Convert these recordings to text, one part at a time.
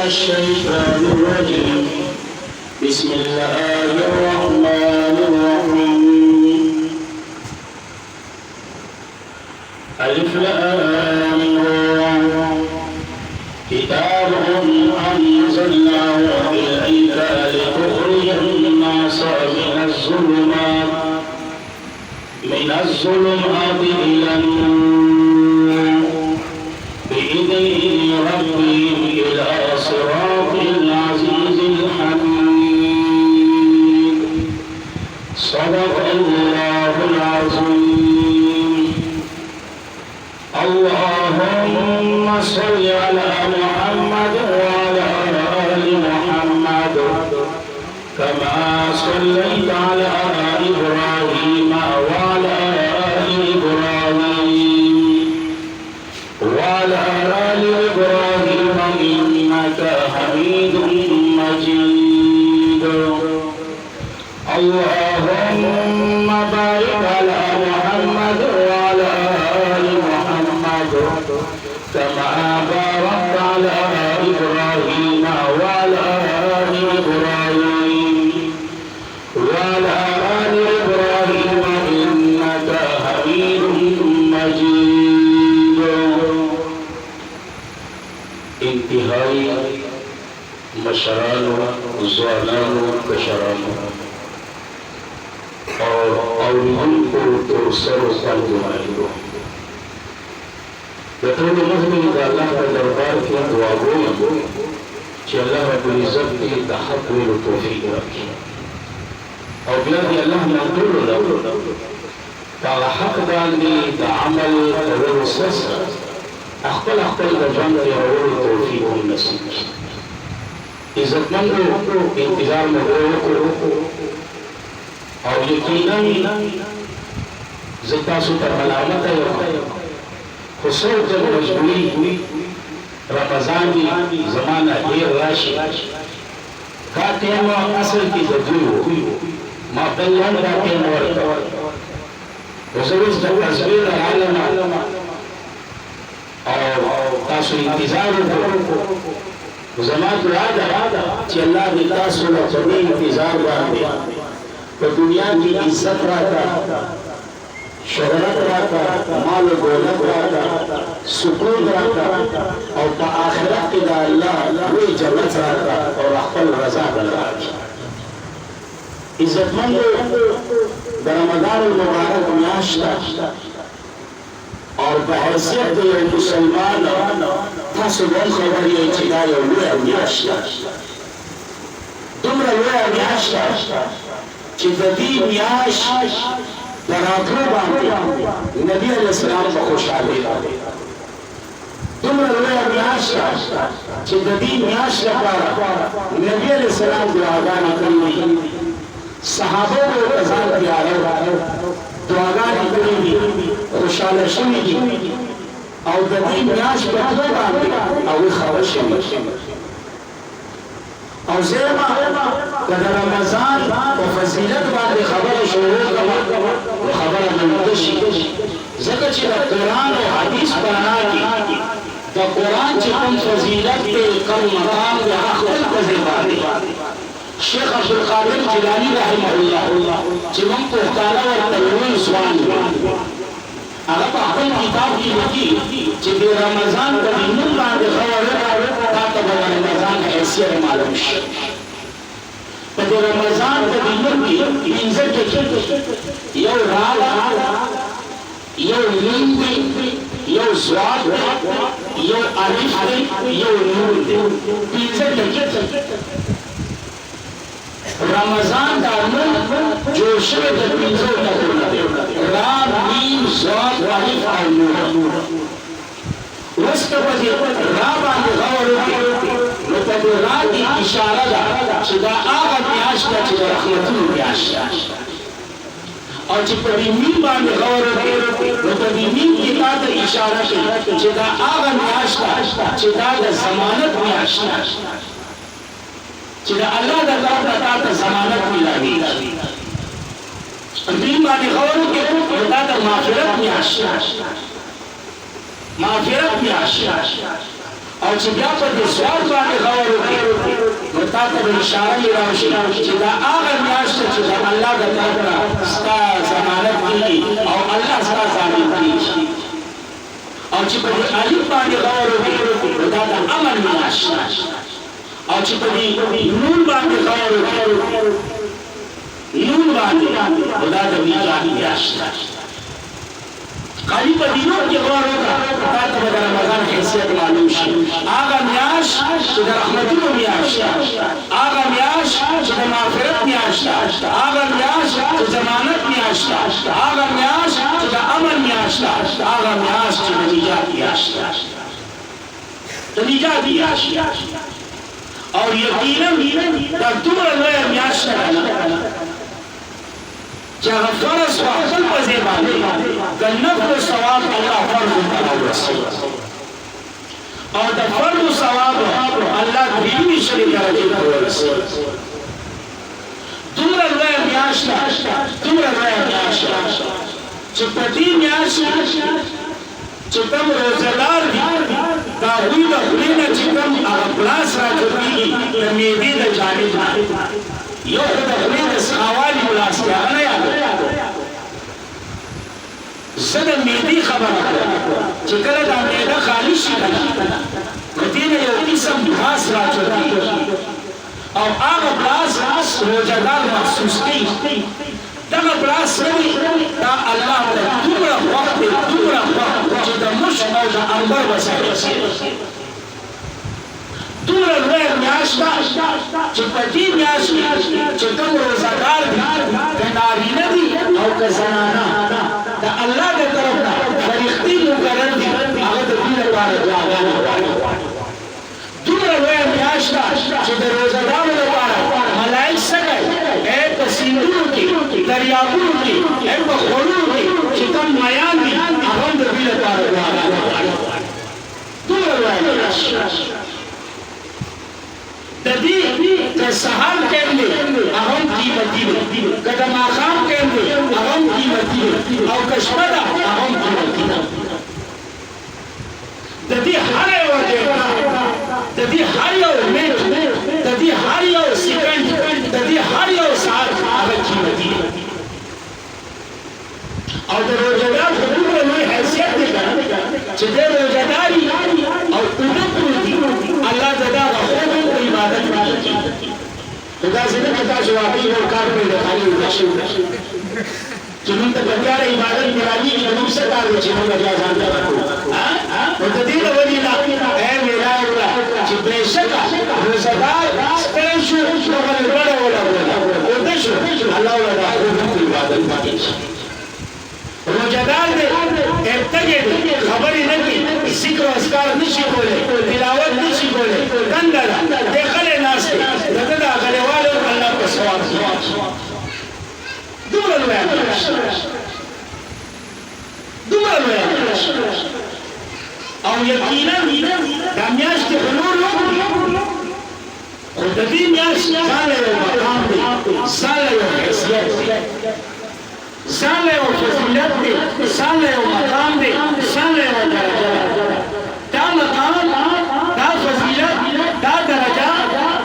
الشيطان الرجيم بسم الله الرحمن الرحيم ألف لام را كتاب أنزلناه إليك لتخرج الناس من الظلمات إلى النور بإذن ربهم إلى صراط العزيز الحميد صدق الله العظيم. اللهم صل على محمد وعلى آل محمد كما صليت على إبراهيم وعلى آل إبراهيم وعلى آل إبراهيم إنك حميد مجيد. اللهم بارك على محمد وعلى آل محمد كما باركت على إبراهيم وعلى آل إبراهيم وعلى آل إبراهيم إنك حميد مجيد. انتهائی مشرانو زوانانو کشرانو اور اولیاء کو تو سر سر جمائلو بطول مهمی دا اللہ کا دربار کی دعا گوئی چی اللہ رب العزت کی تحق ویل توفیق رکھی اور بیادی اللہ مندر لو تا حق باندی دا عمل قرر سسر اخبر دا جان کی اول توفیق نصیب عزت مندو انتظار مدعو اور یقینا زتا ستا ملامت ہے خصوص جب مجبوری ہوئی رمضانی زمانہ دیر راشی کا ٹیم اصل کی تدوی ہوئی ما بلان کا ٹیم ورکا وزوز جب تصویر عالم اور تاسو انتظار ہو زمان رادا چی اللہ نے تاسو لطبی انتظار باندے تو دنیا کی عزت راتا شہرت راتا مال و دولت راتا سکون راتا اور پا آخرت کی دا اللہ وی جنت راتا اور اخفل رضا بلراتا عزت مندو دا رمضان المبارک میاشتا اور بحیثیت دا یو مسلمان تاسو بون خبری چدا یو لویا میاشتا دمرا لویا میاشتا چی دا دی میاش دراتو باندی نبی علیہ السلام بخوش آلی دمرا لویا میاشتا چی دا دی میاش لپارا نبی علیہ السلام دعاگانا کرنی صحابہ کو ازان دیارا دعاگانا کرنی خوشحال شمی دی او دا دی میاش بطلو باندی اوی خوش شمی او زیما کدا رمضان و فضیلت باندې خبر شروع کما خبر منتشی زکه چې قرآن او حدیث بنا کی د قرآن چې کوم فضیلت په کوم مقام د خپل ځای شیخ عبد القادر جیلانی رحمه الله چې موږ په تعالی او تلوي سوان هغه په خپل کتاب کې لیکي چې د رمضان په دین باندې خبره تاسو به رمضان حیثیت معلوم شي په رمضان په دین کې انځر کې یو رالا یو لنګي یو سواد یو الف یو نور انځر کې رمضان دا نور جوشه د پینځو نه را میم سواد الف او نور وسته په را باندې غور وکړي نو په را دي اشاره ده چې دا هغه میاشت ده چې رحمتونو میاشت او چې په میم باندې غور وکړي نو په میم کې دا اشاره کوي چې دا هغه میاشت ده چې دا د ضمانت میاشت ده چې دا الله د طرفه ته ضمانت ملایي میم باندې غور وکړي دا د مغفرت میاشت مغفرت میاشت او چې بیا په دې سوال باندې غور وکړي نو تا ته اشاره یې راشي چې دا هغه میاشت چې د الله د طرفه ستا ضمانت کېږي او الله ستا ضامن کېږي او چې په دې الف باندې غور وکړي نو دا د امن میاشت او چې په دې نون باندې غور وکړي نون باندې نو دا د میلاد میاشت خالی په دینو کې غور وکړه تاسو به د رمضان حیثیت معلوم شي هغه میاشت چې د رحمتونو میاشت هغه میاشت چې د مغفرت میاشت هغه میاشت چې ضمانت میاشت هغه میاشت چې د امن میاشت هغه میاشت چې د نجات میاشت د نجات میاشت او یقینا دا دومره لویه میاشت ده چې هغه فرض په خپل وځي باندې د نفل ثواب الله فرض کړو او د فرض ثواب الله دې شری درجه ورسي دومره لویه میاشت دومره لویه میاشت چې په دې میاشت چې کوم روزدار دي دا وی د خلینو چې کوم هغه پلاس راځي د میوې د جانب یو د خلینو سخاوالي پلاس نه یاد زده میوې خبره چې کله دا میوه خالی شي نو دې یو قسم خاص راځي او هغه پلاس روزدار مخصوص دی دغه پلاس دی دا الله ته دومره وخت چې د مشک او د انبر وسایل دومره لویه میاشت چې په دې میاشت چې کوم روزګار دي که نارینه دي او که زنانه د الله د طرف نه فرښتې مقرر دي هغه د دې لپاره دعاګانې غواړي دومره لویه میاشت چې د روزګارو لپاره ملایک څه کوي په سیندونو کې دریابونو کې په خولونو کې چې کوم میان دي هغه د دې لپاره دعاګانې غواړي دومره لویه میاشت د دې د سهار کېندې هغه قیمتي دي که د ماښام کېندې هغه قیمتي دي او که شپه ده هغه قیمتي ده د دې هر یو د دې هر یو منټ د دې هر یو سکند د دې هر یو ساعت هغه قیمتي دي او د روزګار دومره لوی حیثیت دی چې د روزګاري او الله زدا عبادت کوي دا څنګه کتا چې واقعي ور کار کوي د خالي وشو چې موږ ته بیا عبادت مرادي کې موږ څه کار وچې موږ بیا ځان ته راکو او د دې لوري لا اے میرا الله چې بهشکه روزګار ستړي شو نو ولې ولا او د شو الله ولا عبادت کوي روزګار دې ارتګې خبرې نه کوي ذکر او اذکار نشي کولای تلاوت نشي کولای کنده دې خلې ناس دغه د غلېوالو الله په ثواب دومره لوی او یقینا دا میاشت حلول خو د دې میاشت ځاله یو مقام دی ځاله یو حیثیت دی ځاله یو فضیلت دی ځاله یو مقام دی ځاله یو درجه دا مقام دا فضیلت دا درجه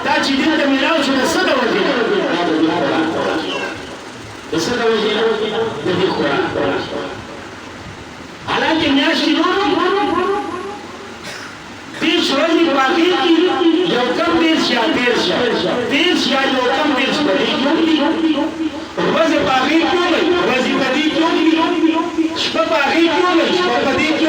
دا چې دې ته ملاو شو د څه د وجې د څه د وجې د دې قرآن حالانکه میاشتې نورو دیش ورځې په اخر کې یو کم دیش یا دیش یا یو کم دیش په دې کې ورځې په اخر کې ورځې په دې کې شپه په اخر کې شپه په دې کې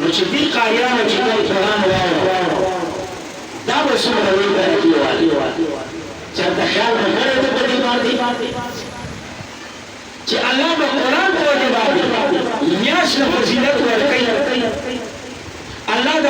نو چې دې قاریانو چې کوم قرآن وایي دا به څومره لوی درجې وایي چېرته خیال نه کړی ته په دې باندې چې الله به قرآن په وجه باندې میاشت له فضیلت ورکوي الله د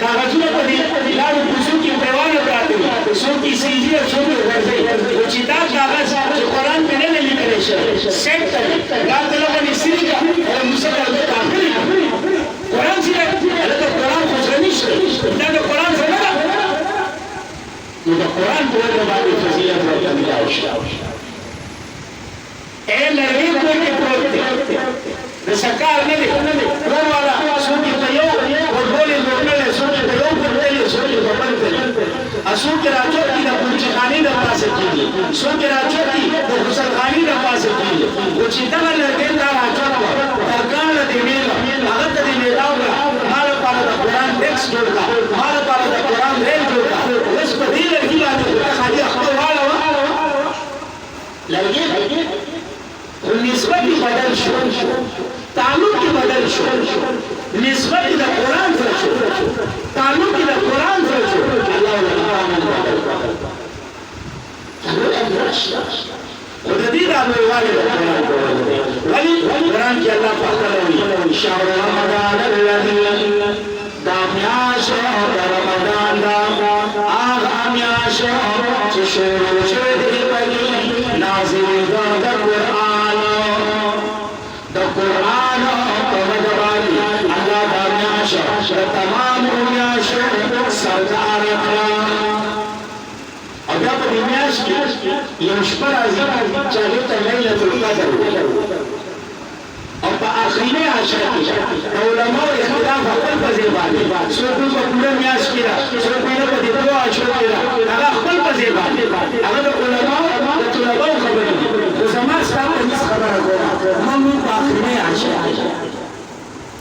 کاغذونه په دې لارو کوڅو کې پیوانه پراته وي څوک یې سیږي او څوک یې غورځوي خو چې دا کاغذ چې قرآن پې نه دی لیکلی شوی سیټ ته دا دله باندې سیري کا موسی ورته ټاکلي قرآن چې هلته قرآن خو زه نشته دا د قرآن څه نه ده نو د قرآن په وجه باندې فضیلت ورته میلاو شو لرګي کوی کې پروت دی د سکار نه دی ټول والا څوک یې په یو ورغولې ورغولې څوک یې په یو ورغولې څوک یې په بل ورغولې څوک یې راچوکي د پنچخانې د پاسه کېږي څوک یې راچوکي د غسلخانې د پاسه کېږي خو چې دغه لرګی دا راچوک وه ترکاڼه دې ویله هغه ته دې میلاو کړه ما لپاره د قرآن ټکس جوړ کړه ما لپاره د قرآن ریل جوړ کړه اوس په دې لرګي باندې خو خالي خپل واړوه لرګي نسبت بدل شو تعلق بدل شو نسبت د قرآن سره شو تعلق د قرآن سره شو الله خو د دې دا لویوالی د قرآن ولې قرآن کې الله پاک وایي شهر رمضان الذي دا میاشت د رمضان دا هغه میاشت چې شروع شوې ده پکې نازل ده د قرآن تمام میاشت سردار کړه او بیا په دې میاشت کې یو شپه راځي چې هغې ته لیلة القدر او په آخرینۍ عشره کې د علماو اختلاف خپل په ځای باندې څوک وایي په پوره میاشت کې ده څوک وایي په دې دوه عشرو کې ده هغه خپل په ځای باندې هغه د علماو د طلباو خبرې دي خو زما ستا ته هېڅ خبره کومه موږ په آخرینۍ عشره کې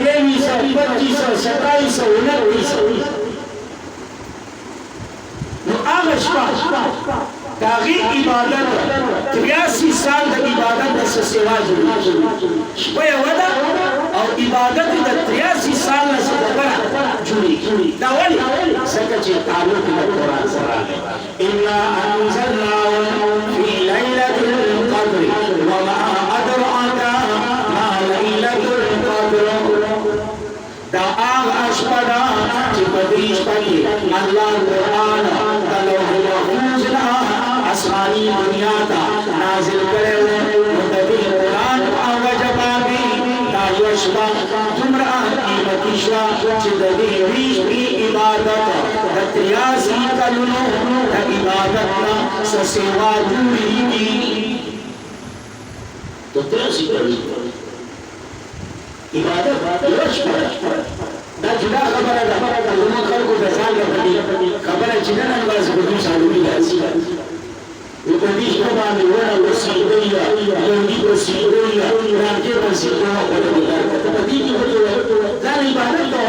2300 2500 2700 نو هغه شپه داغي عبادت 83 سال د عبادت د سیوا جوړیږي شپه یو ده او عبادت د 83 سال نه څخه جوړیږي دا ولې څنګه چې تعلق د قرآن سره انا انزلناه فی ليلة القدر وما ادراک ما ليلة القدر دا هغه شپه ده چې په دې شپه کې الله قرآن آسمانی دنیا تا نازل کرے ہوئے مدبی قرآن آوجہ باقی دا یشبہ تمرا قیمتی شوا چددی ریش بھی عبادت دا تریاسی کلنو دا عبادتنا سسیوا جوڑی کی تو تریاسی کلنو عبادت یشبہ دا جدا خبر ہے علماء خلقو بزال لپتی خبر ہے چنن انباز بدو سالوی لازی وپدیش کو باندې ونه وسیدویا یوګي وسیدویا راځي وسیدویا په دې کې په دې کې دا عبادت ده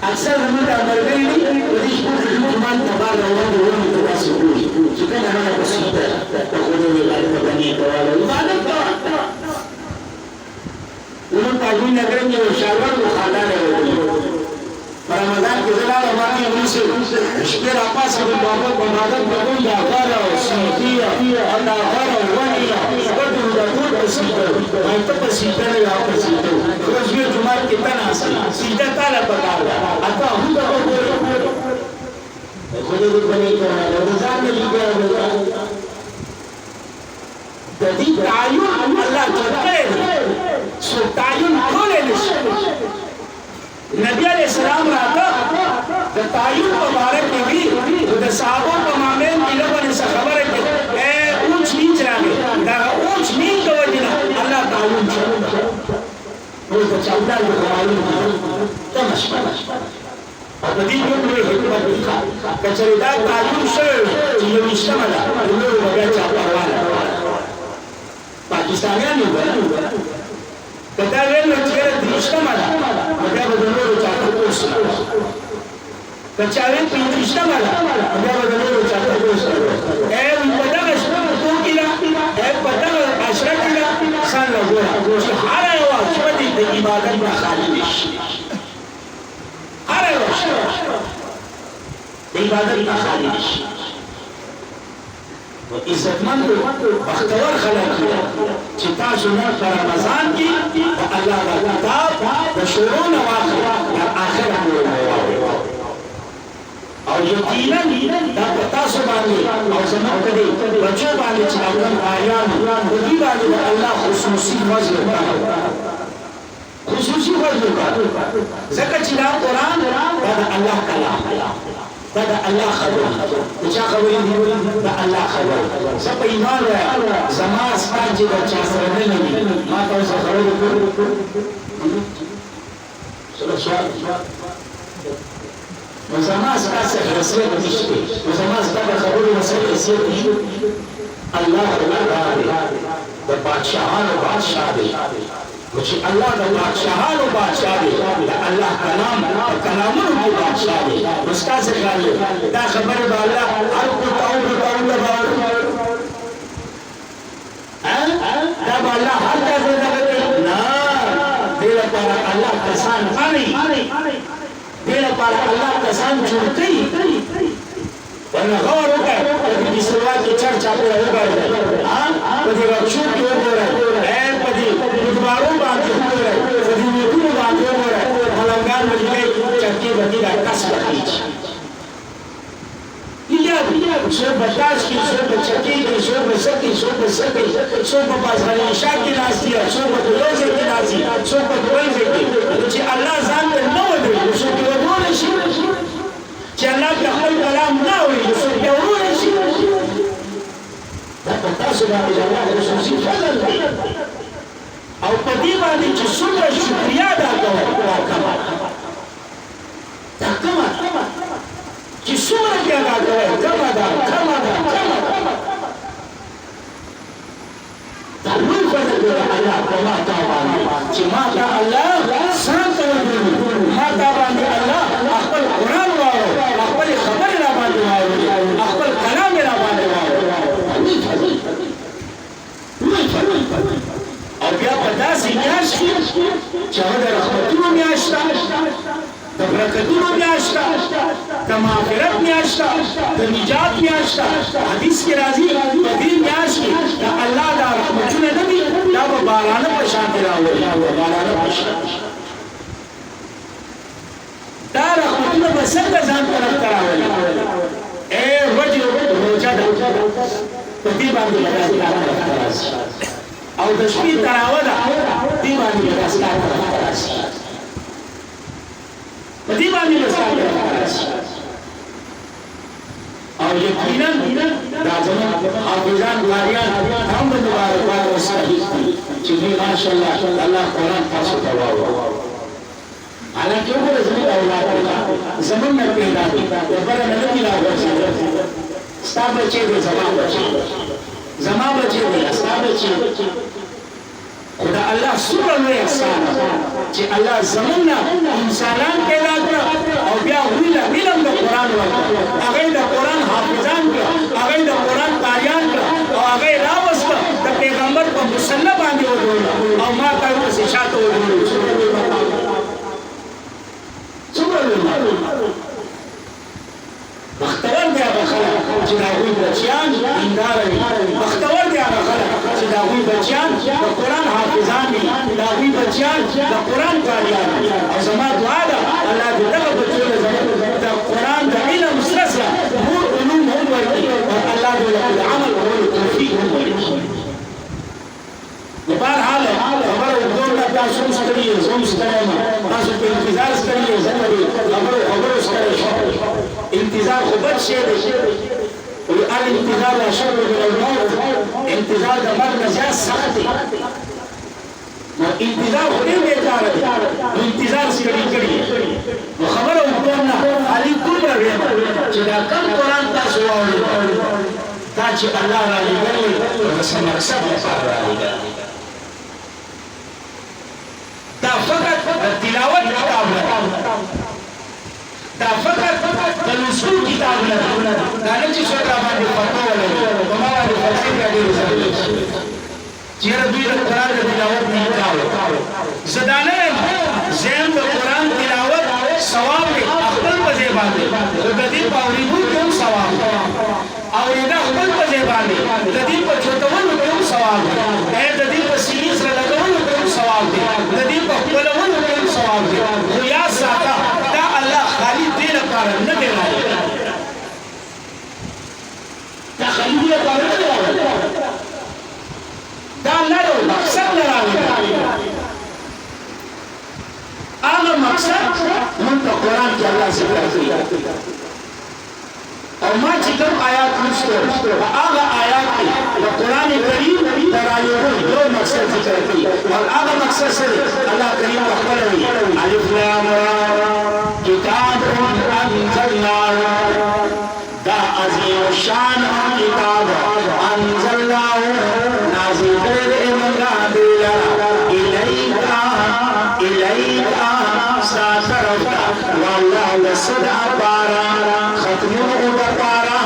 اکثر موږ د امرګری پدیش کو د جمعه تبار روانه ونه تاسو کوی چې کله هغه وسیده په خوده ویلای په باندې کوله عبادت ده ونه پاجي نګر کې شاور مخالفه وکړي رمضان کې زلال باندې ونیسو شپه را پاسه د بابا په عبادت باندې دا کار او سیتیا او دا کار او ونی ورته د ټول په سیته او ته په سیته نه یا په سیته روز یې جمعه کې تناسي سیده تعالی پکار اته هم دا وګورئ خو دې باندې کوه رمضان کې لګیا د دې تعین الله چرته سو تعین کولې نشي نبی علیہ السلام راتا د تعین مبارک کې وی د صحابه په مابین کې له باندې خبره کې اے اوچ نیچ راغی دا اوچ نیچ د وجنه الله تعین شو نو د چاوډا د قرآن تمش او د دې یو لوی حکمت دی کچې دا تعین شو چې یو مشتمل نو بیا چا پرواله پاکستانیان یو کدا ویل چې درشتمه ده بیا به د نورو چاته کوشش کچاوي پینځشتمه ده بیا به د نورو چاته کوشش اے په دغه شپه کو کیلا اے په دغه عشره کیلا سان له ګوره هر یو شپه د عبادت نه خالی نشي هر یو شپه د عبادت نه خالی نشي عزتمند بختور خلق چې تاسو نه په رمضان کې الله دا کتاب د شروع نه واخله تر آخره پورې مو واورئ او یقینا دا په تاسو باندې او زموږ په دې بچو باندې چې کوم آیان په دې باندې د الله خصوصي فضل خصوصي فضل ځکه چې دا قرآن دا د الله کلام دا د الله خبره د چا خبرې دي د الله خبره زه په ایمان وایم زما ستا چې د چا سره نه لګي ما تاسو خبرې کوم سوال وزما ستا حیثیت نشته وزما ستا د خبرو مسئله حیثیت نشته الله د بادشاهانو بادشاہ دی چې الله د بادشاهانو بادشاہ دی د الله کلام کلامونو کې بادشاہ دی استاد خیال دا خبره به الله هر کو تاو دا به الله هر څه نه دې لپاره الله کسان مانی دې لپاره الله کسان جوړ کړي ورنه غور وکړه د اسلام کې چرچا په وګورئ په دې راښو کې وګورئ په دې دوبارو باندې وګورئ په دې نیکونو باندې وګورئ ملنګان ملګری چرچې باندې دا کسب کوي سو بتاش کی سو بچکی کی سو بسکی سو بسکی سو بازاری شاک کی ناسی سو بدروزه کی ناسی سو بدروزه کی چې الله ځان ته نو دی سو کې ورونه شي چې الله په خپل کلام نه وي سو کې ورونه شي دا تاسو باندې الله خصوصي فضل دی او په دې باندې چې څومره شکریا ادا کوو دا کما چې څومره کې ادا کوي کما دا دا لوی فضل دی الله په ما تا باندې چې ما تا الله سره ما تا باندې الله خپل قرآن وایو خپل خبر را باندې وایو خپل کلام را باندې وایو لوی فضل او بیا په داسې میاشت کې چې هغه د رحمتونو میاشت ده د برکتونو میاشت ده د مغفرت میاشت ده د نجات میاشت ده حدیث کې راځي په دې میاشت کې د الله دا رحمتونه نه دي دا به بارانه په شان راوړي بارانه په شان دا رحمتونه به څنګه ځان طرف ته راوړي روژه ده په دې باندې راځي او د شپې تراوه ده دې باندې راستا راځي په دې باندې راستا راځي او یقینا دا زموږ حافظان قاریان هم د مبارکباد او صحیح دي چې ماشاءالله الله قرآن تاسو ته وایي حالانکه وګوره زموږ اولاد زموږ نه پیدا دي بله نه دي راغورځي ستا بچې دي زما بچې دي ستا بچې خدا الله څومره لوی احسان چې الله زموږ نه انسانان پیدا کړه او بیا علم د قرآن ورکړه هغه د قرآن حافظان کړه هغه د قرآن قاریان کړه او هغه راوسته د پیغمبر په مسله باندې وډول او ما کار په شاته وډول څومره لوی بختور دی هغه خلک چې د هغوی بچیان دیندار وي بختور دی هغه خلک چې د هغوی بچیان د قرآن حافظان وي د هغوی بچیان د قرآن قاریان وي او زما دعا ده الله دې دغه بچو له د قرآن د علم سره نور علوم هم ورکړي او الله دې د عمل کولو توفیق هم ورکړي بهرحال خبره وګورئ تاسو هم ستړي یې زه هم ستړی یم تاسو په انتظار ستړي یې زه پرې خبرو ستړی شم انتظار خو بد شی دی الانتظار اشد من الموت انتظار د مرګ نه زیات سخت دی نو انتظار خو ډېر بېکاره دی نو انتظار ستړي کړي نو خبره وکړم نه خالي دومره ویم چې دا کم قرآن تاسو واورئ دا چې الله رالیږلی د څه مقصد لپاره رالیږلی دا فقط د تلاوت کتاب نه دا فقط د لوستلو کتاب نه دا نه چې څوک راباندې فتوا ولري په ما باندې فلسفې بیا ډېرې ضروري چېرې دوی د قرآن د تلاوت نه انکار زه دا نه یم زه یم د قرآن تلاوت ثواب دی خپل په ځای باندې خو د دې په اورېدو کې هم ثواب دی اورېدا خپل په ځای باندې د دې په چوتولو کې هم ثواب دی د دې په سینې سره لګولو کې هم ثواب ثواب دی د دې په خپل ولو کې ثواب دی خو یا ساته دا الله خالي دې لپاره نه دی راغلی دا خالي دې لپاره نه دی راغلی دا الله یو مقصد نه راغلی هغه مقصد موږ په قرآن کې الله ذکر کړی اور ما چې کوم آیات لوستو هغه آیات کې د قرآن کریم د رايو یو مقصد ذکر کړی او هغه مقصد سره الله کریم خپل وی الف لام را کتاب انزلناه دا عظیم الشان کتاب انزلناه نازل کړی موږ دې الیکا ساترفتا والله لصدع بارا ختمه بارا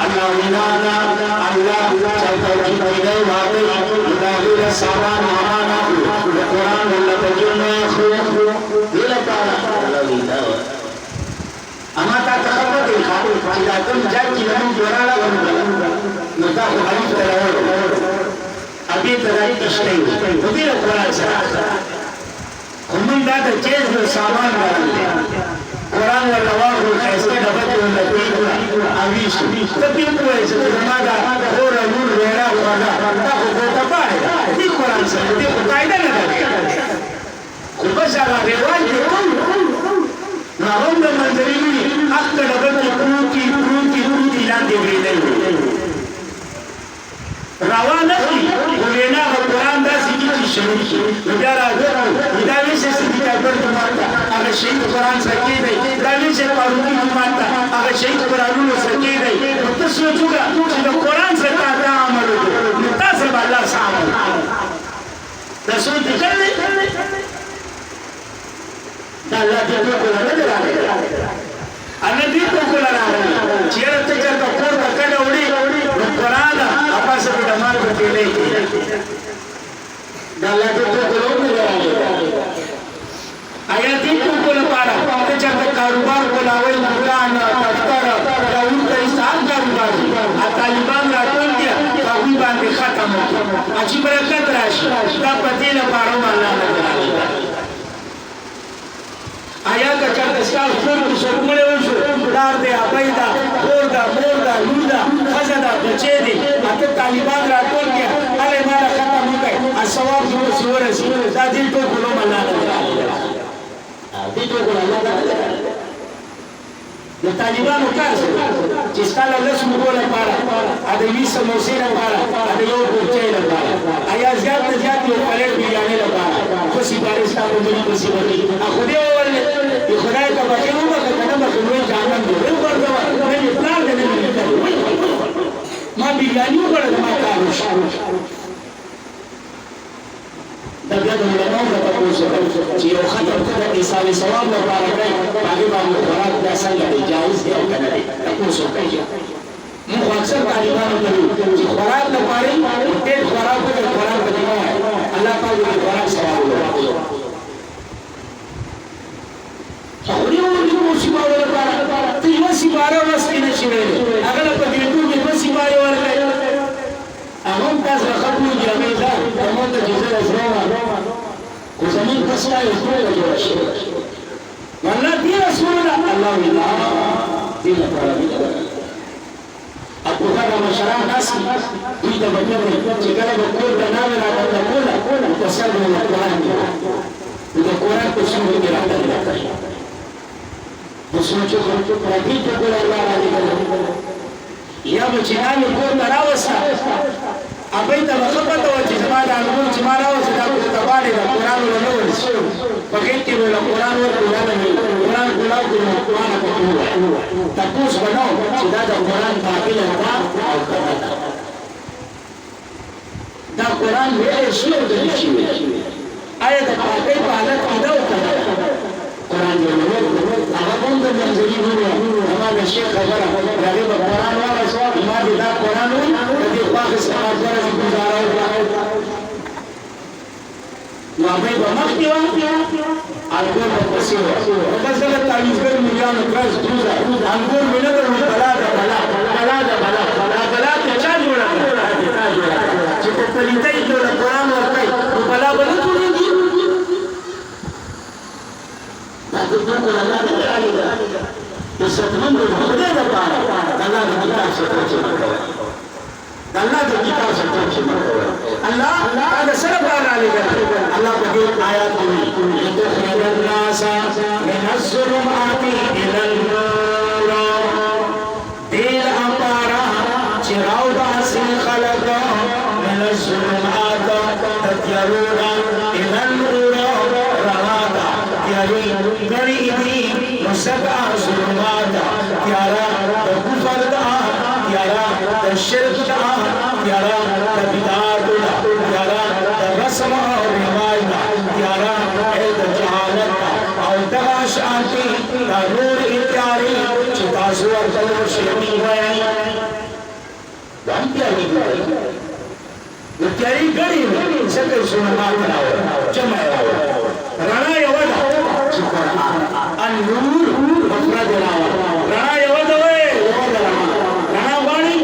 الله ونانا الله توجيه إليه واقعي إلهي لسامان ومانا القرآن ولا تجمع يخوخ إلى بارا أما تتخبط الخاطر إذا كنت جاكي لهم جرالا ونبلا نتاخ حديث تلاوه أبي تلاقي اشتري وبيل القرآن سراحة ومن دا د چیز او سامان باندې قرآن ولا واغو خاصه د بچو د پیغو اویش ته پیغو چې زما دا اور نور ورا ولا دا خو ته پاره دې قرآن سره دې قاعده نه ده خو بس هغه روان دي نو هم د منځري حق د بچو پروتي لاندې ویلې روان اخلي وینا قرآن دا سيږي چې شروع شي بیا راځي دا ویسه چې دا ورته ماته هغه شی قرآن سکی دی دا ویسه پاروي ماته هغه شی قرآنونو سکی دی ته سوچوګه چې د قرآن سره دا عمل وکړو تاسو به الله سامو دا سوچ کړئ دا الله دې په کوله نه راغلی ان دې په کوله راغلی چې ته چې د کور په کډه وړي قرآن اپاسه په دماغ کې نه دا الله دې په کوله نه راغلی آیا دې په کوله پاره ته چې د کاروبار کولاوي دکان دفتر راوړ ته حساب کاروبار طالبان راټول دي هغه باندې ختم اچي برکت راشي دا په دې لپاره الله نه راغلی آیا که چاته ستاسو کور کې څومره وشو دار دی ابایدا کور دا مور دا لور دا خزه دا بچی دی اته طالبان راټول کې هله ما ختم وکړي ثواب جو سورسي دا دې ټول ګلو الله نه دې ټول ګلو الله د طالبانو کار چې ستاسو له سمو لپاره ا دې وی سموسې لپاره ا دې یو ګورچې لپاره آیا زیات نه زیات یو پلیټ بیانې لپاره خو سي بارستا په دې په سي باندې اخو دې ول خدای ته بخیر وکړه کنه به کومه ځانم دې ورته نه پلان دې نه ما بیانې وکړه ما کار وشو دا بیا د علماء په توګه چې یو خطر ته ایصال ثواب لپاره کوي هغه باندې خوراک دا څنګه دی جایز دی او کنه دی تاسو کوي موږ اکثر طالبانو ته چې خوراک لپاره ډېر خوراک په خوراک باندې الله پاک دې خوراک ثواب ورکړي خوري او دې مصیبت لپاره ته یو سیباره وسکې نشي ویلې هغه په دې ټول کې مصیبت ورکړي هغه تاسو خپل جامې دا موږ ته جزا اسلام کو زمين پسلا یو ټول جوړ شي والله دې رسول الله ویلا دې لپاره ابو هرره مشران ناس دې ته بچو چې کله به کول د نامه راځي کوله تصدق له قرآن دې قرآن په څنګه کې راځي د سوچو پرې ته ګور الله راځي یا بچیان کور دراوسه ابي ته خبرته و چې زما د انګور چې ما راوسه دا په تباړي د قرآن ولول په کې کې ول قرآن ور قرآن ګلا قرآن په توګه تاسو بنو چې دا د قرآن تعبیر ده او دا قرآن ویل شي او د شي آیا د پاکي په حالت کې دا وکړه قرآن دی هغه هم د منځري وره هغه د شیخ خبره هغه په قرآن وایي ما دې دا قرآن وایي د پاکي سره سره گزارو نو هغه په مخ کې وایي انګور په پسې وایي بس هغه تعویذګر مليان کراس دوزه انګور مینه د بلا ته چا جوړه چې په پلیتای کې د قرآن ورته بلا بل ټولېږي خدمت کو الله دې راځي عزتمن خدای دې پاره الله دې کتاب ستو چې مکوي الله دې کتاب ستو چې مکوي الله هذا سبب على الله بديل آيات لتخرج الناس من الظلمات إلى النور ديل أمارا چراو باسی خلق من الظلمات تتيرونا إلى النور روادا تياري غريبي مسبع ظلمات تيارا كفر دا تيارا الشرك دا تيارا بدعات دا تيارا رسم اور رواج دا تيارا عید جہالت دا اور تغاش آتی دا نور اتیاری چتاسو ارکلو شیمی ہوئی وان تیاری گئی اتیاری گئی ہوئی سکر سنمات راو جمع راو رانا یودا النور مفرد راو رانا یودا ہوئے یودا رانا وانی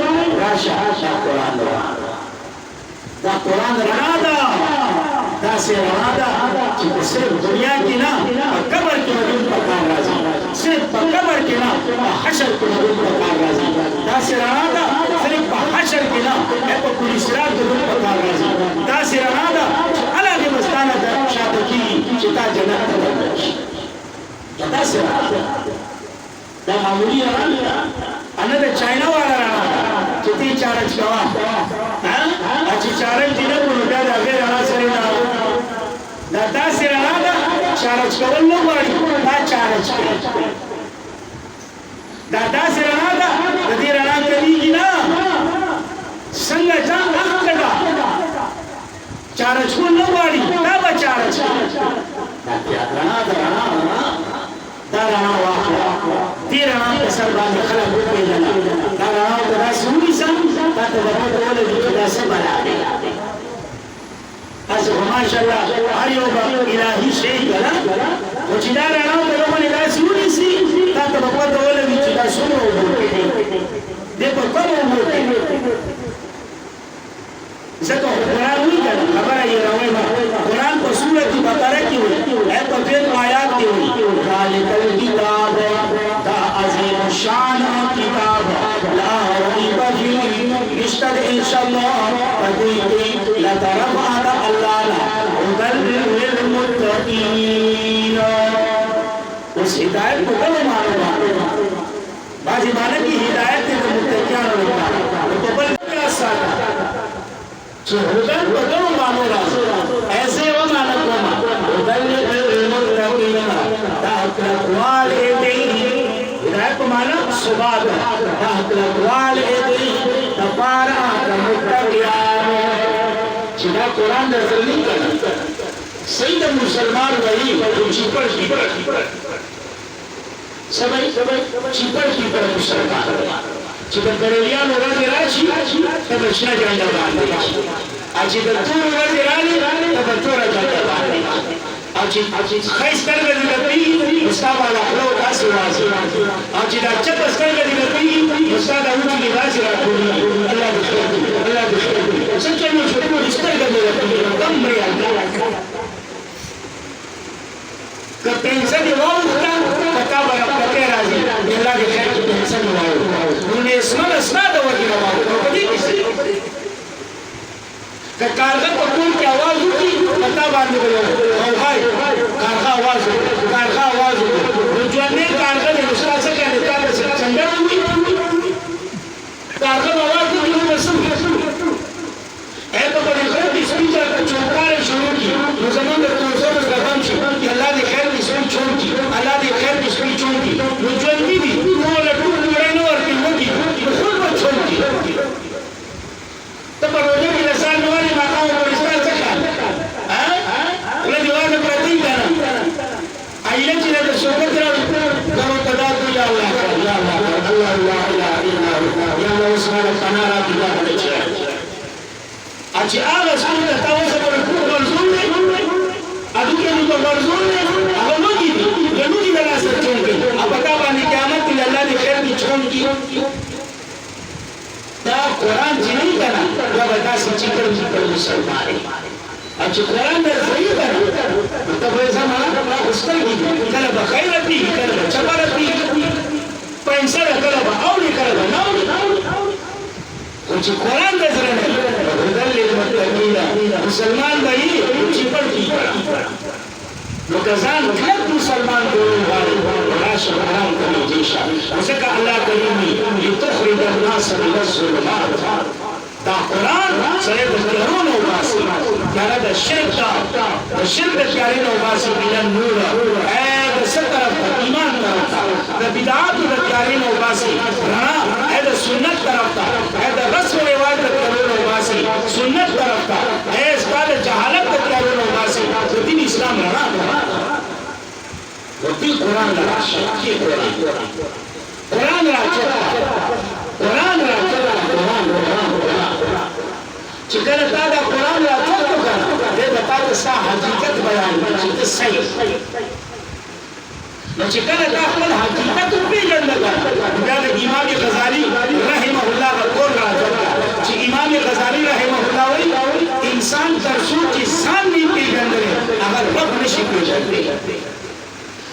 راشا قرآن دا قرآن رانا دا سے رانا دا صرف دنیا کی نا قبر کی مدون پکار رازی صرف قبر کی نا حشر کی مدون پکار رازی دا سے رانا دا صرف حشر کی نا ایپا کلی سرات مدون پکار رازی دا سے رانا دا علاقی مستانہ دا شاہدکی چتا جنت دا دا سے رانا دا معمولی رانا انا دا چائنا والا رانا چتی چارج کوا اچھی چارج دینا کنو دا دا غیر رانا سرینا دا سے رانا دا چارج کول نو واری دا چارج کول دا سے رانا دا دی رانا کلیگی نا سنگا جان اخت دا چارج کول نو واری دا با چارج کول دا رانا دا رانا واقع دی رانا پسر باندې خلق وپیژنه دا رانا دا سونی سم دا ته ولې دا څه بلا اسو ماشاءالله هر یو الهي شی کلا او چې دا رانا ته باندې دا سونی سي دا ته په کومه ولې چې دا سونو دې په کومه وګورئ ځکه قرآن وی کنه خبره یې راوړم قرآن په سورۃ بقره کې وایي اې په دې آیات کې وایي ذالک الکتاب دا عظیم الشان کتاب لا ریب فیه اشتد ان شاء الله فدې لا طرف على الله هدى للمتقین اس ہدایت کو کله معلومه باجی معنی کی ہدایت ہے متقین لپاره تو بل کیا ساده هدن بدو مانو راز ایسے وہ مانا کوما هدن للمتقین تحت والدین ہدایت کو مانا ثبات تحت والدین تبارا متقیان چنا قرآن نزل نہیں کرنا سید مسلمان وہی چپر سبھی چپر مسلمان چپر بریلیان ورد راشی تب اشنا جنگا باندی اچھی دلتور ورد رانی تب دلتور جنگا باندی اچھی خیس کرگا دیلتی مستابا لحلو تاسی وازی اچھی دا چپس کرگا دیلتی مستابا اوچی لباسی راکولی اللہ دخل سچے میں چھوٹو اس کرگا دیلتی کم ریال کہ پینسن واؤتا کتابا رکھتے رازی اللہ کے خیر کی پینسن واؤ انہوں نے اسمان اسناد وردی واؤ کبھی کسی کہ کارغت کو کون کی آواز ہوتی کتابا آنے بلو اوہائی کارغا آواز ہوتی رجوانے کارغت ہے مسئلہ سے کہنے کارغت سے چندر ہوئی کارغت آواز ہوتی انہوں نے سن اے تو بڑی خیر کی سپیچر کا چوکار شروع کی نظمان در توسر اس گردم شد کہ اللہ دی خیر کی سپیچ چھوڑ کی اللہ دی خیر کی سپیچ چھوڑ کی رجوانی بھی وہ لٹو پورینو اور پیمو کی خود وہ چھوڑ کی تو پر روزے کی لسان نوانی مقام پر اسرائیل سکھا اللہ دیوان پرتی کہنا آئیلے چیلے تو شوکت رہا کرو تداتو یا اللہ یا اللہ اللہ اللہ یا اللہ عثمان پنارا دیگا بڑے چھے اچھی آگا سکون تاو سکر مرزون نے ادو کے لئے مرزون نے اگر لوگی دی لوگی دلا سر چھوڑ گئی اب اتا بانی قیامت کی اللہ نے خیر کی چھوڑ کی تا قرآن جی نہیں کرنا یا بتا سی چکر مسلمانی اچھی قرآن در صحیح کرنا تب ایسا مانا سترګې کله به خیر دي کله به چپر دي پنځه کله به اوري کله به نه خو چې قرآن د زړه نه هدى للمتقين مسلمان به یې چې پړکي نو که ځان کلک مسلمان ګورو غواړي راشه قرآن ته نږدې شه ځکه الله کریم لتخرج الناس من الظلمات دا قرآن سره د تیارو نه وباسي تیاره د شرک د شرک د تیارې نه وباسي الى النور د څه طرف ته ایمان طرف ته د بدعاتو د تیارې نه وباسي رڼا د سنت طرف ته د رسم و رواج د تیارو نه وباسي سنت طرف ته ستا د جهالت د تیارو نه وباسي د دین اسلام رڼا وفي قرآن راشه قرآن راشه قرآن راشه چې کله تا دا قرآن راټول کړه دې به تا ته ستا حقیقت بیان کړي چې ته صحیح نو چې کله تا خپل حقیقت وپېژندل بیا د امام غزالي رحمه الله قول راځي چې امام غزالي رحمه الله وایي انسان تر څو چې ځان نه پېژندل هغه رب نشي پېژندلی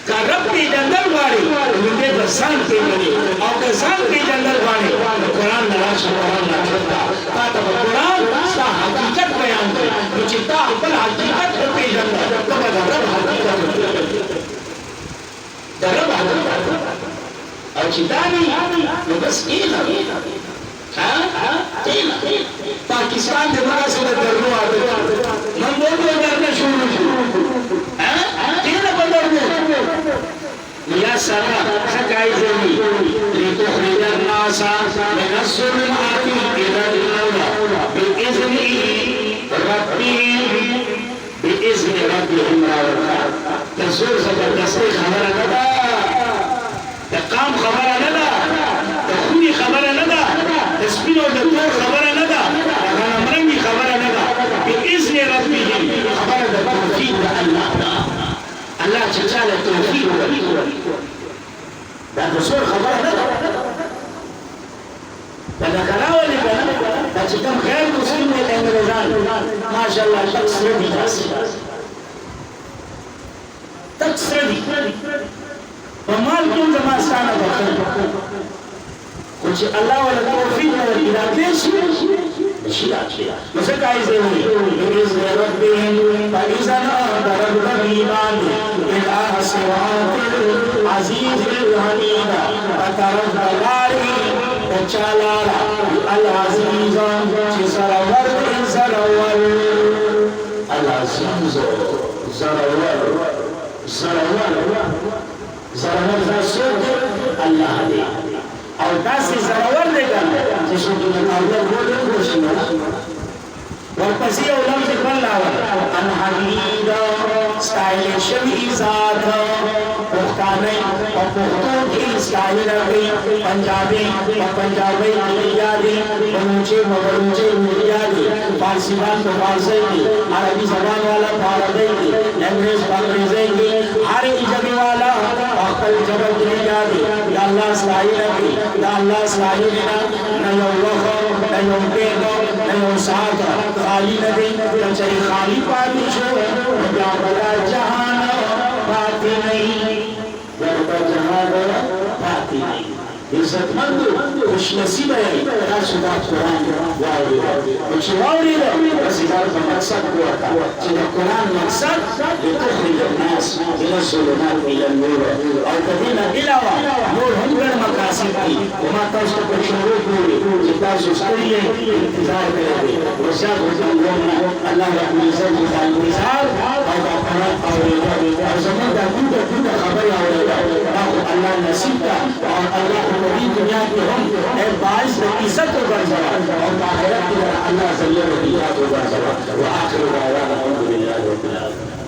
که رب پېژندل غواړي نو دې به ځان پېژني او که ځان پېژندل غواړي نو قرآن نه راشه قرآن راټول کړه تا ته به قرآن ستا حقیقت بیان کړي نو چې تا خپل حقیقت وپېژنده ته به د رب حقیقت وپېژنې د رب حقیقت او چې دا نه نو بس کېنه پاکستان د دغسې د درنو عادت من بولو درنه شروع شو کېنه په درنو يا سلام حكايتني لتخرج الناس من الظلمات إلى النور بإذن ربهم تزور زبردستی خبر ندا تقام خبر ندا تخونی خبر ندا تسپینو دکتور خبر ندا غنمرنگی خبر ندا بإذن ربهم خبر دا توفیق دا الله چچاله توفیق ولی دا تصور خبر ندا دا کلاولی کنا دا چکم خیر مسلم نے انگریزان ماشاءاللہ تکسر دی جاسی تکسر دی ومال کن زماستانا بخیر کچھ اللہ والا توفیق ولی دا پیشی مسکا ایسے ہوئی بِإِذْنِ رَبِّهِمْ فَإِذَا ضَرَبْتَ بِإِيمَانِ إِلَىٰ صِرَاطِ الْعَزِيزِ الْحَمِيدِ فَتَرَفْتَ لَارِهِ وَچَالَارَ الْعَزِيزَ زَرَوَرْ زَرَوَرْ الْعَزِيزَ زَرَوَرْ زَرَوَرْ اللہ دے او داسې زراور دی کنه چې څوک د اولاد وړي کوشي ورپسې یو لفظ بل راوړ ان حمید ستایل شوی ذات پښتانه او پښتو کې ستایل راوي پنجابي او پنجابي یادي بلوچي یادي فارسی باندې فارسی عربي زبان والا عربي انګلیش انګریزي هر جبي والا خپل جبل کې یادي یا الله ستایل راوي یا الله ستایل نه یو وخت نه یو پیغو نه یو ساعت خالی نه دی چې خالی پاتې شو بیا بلا جهان پاتې نه بیا جهان پاتې نه عزت مند خوش نصیب ہے تاسو دا قرآن واوري او چې واوري بس دا مقصد کوته چې دا قرآن مقصد لتخرج الناس من الظلمات الى النور او کدینا علاوه نور هم ګڼ مقاصد دي وما تاسو په شروع کوي چې تاسو ستړي انتظار کوي ورشاد وځوونه الله رب العزت د انتظار او دا قرآن اوري او زموږ د ټول خبري اوري الله نصیب کا اور اللہ نبی دنیا کے ہم اے باعث عزت و برزوا اور آخرت کی اللہ صلی اللہ علیہ وسلم و آخر دعوانا الحمدللہ رب العالمین